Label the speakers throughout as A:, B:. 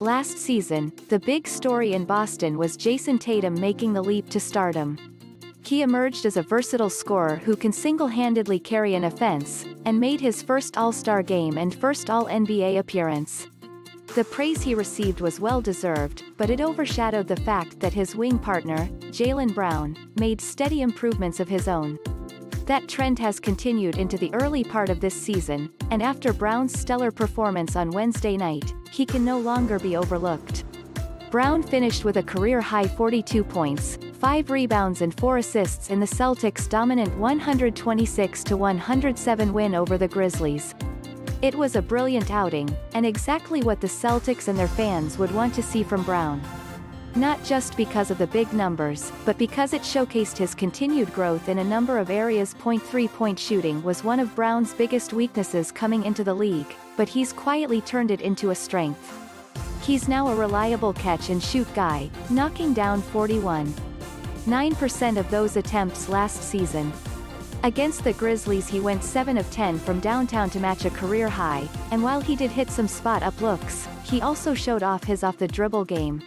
A: Last season, the big story in Boston was Jayson Tatum making the leap to stardom. He emerged as a versatile scorer who can single-handedly carry an offense, and made his first All-Star game and first All-NBA appearance. The praise he received was well-deserved, but it overshadowed the fact that his wing partner, Jaylen Brown, made steady improvements of his own. That trend has continued into the early part of this season, and after Brown's stellar performance on Wednesday night, he can no longer be overlooked. Brown finished with a career-high 42 points, 5 rebounds and 4 assists in the Celtics' dominant 126-107 win over the Grizzlies. It was a brilliant outing, and exactly what the Celtics and their fans would want to see from Brown. Not just because of the big numbers, but because it showcased his continued growth in a number of areas. Three-point shooting was one of Brown's biggest weaknesses coming into the league, but he's quietly turned it into a strength. He's now a reliable catch-and-shoot guy, knocking down 41.9% of those attempts last season. Against the Grizzlies he went 7 of 10 from downtown to match a career high, and while he did hit some spot-up looks, he also showed off his off-the-dribble game.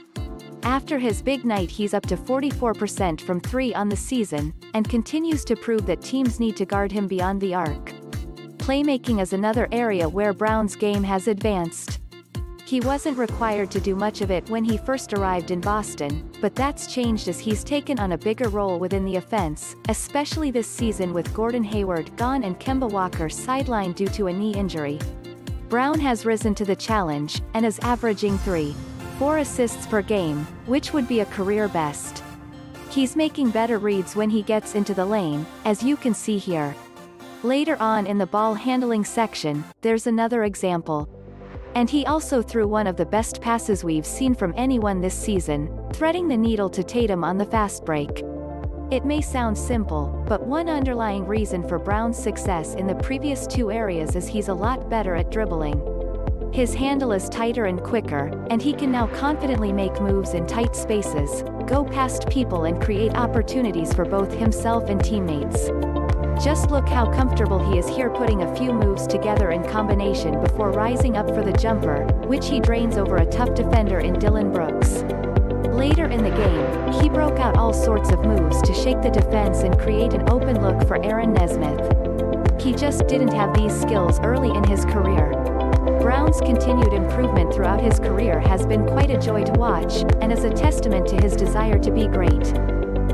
A: After his big night he's up to 44% from 3 on the season, and continues to prove that teams need to guard him beyond the arc. Playmaking is another area where Brown's game has advanced. He wasn't required to do much of it when he first arrived in Boston, but that's changed as he's taken on a bigger role within the offense, especially this season with Gordon Hayward gone and Kemba Walker sidelined due to a knee injury. Brown has risen to the challenge, and is averaging 3.4 assists per game, which would be a career best. He's making better reads when he gets into the lane, as you can see here. Later on in the ball handling section, there's another example. And he also threw one of the best passes we've seen from anyone this season, threading the needle to Tatum on the fast break. It may sound simple, but one underlying reason for Brown's success in the previous 2 areas is he's a lot better at dribbling. His handle is tighter and quicker, and he can now confidently make moves in tight spaces, go past people and create opportunities for both himself and teammates. Just look how comfortable he is here, putting a few moves together in combination before rising up for the jumper, which he drains over a tough defender in Dillon Brooks. Later in the game, he broke out all sorts of moves to shake the defense and create an open look for Aaron Nesmith. He just didn't have these skills early in his career. Brown's continued improvement throughout his career has been quite a joy to watch, and is a testament to his desire to be great.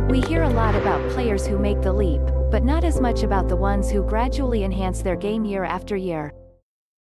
A: We hear a lot about players who make the leap, but not as much about the ones who gradually enhance their game year after year.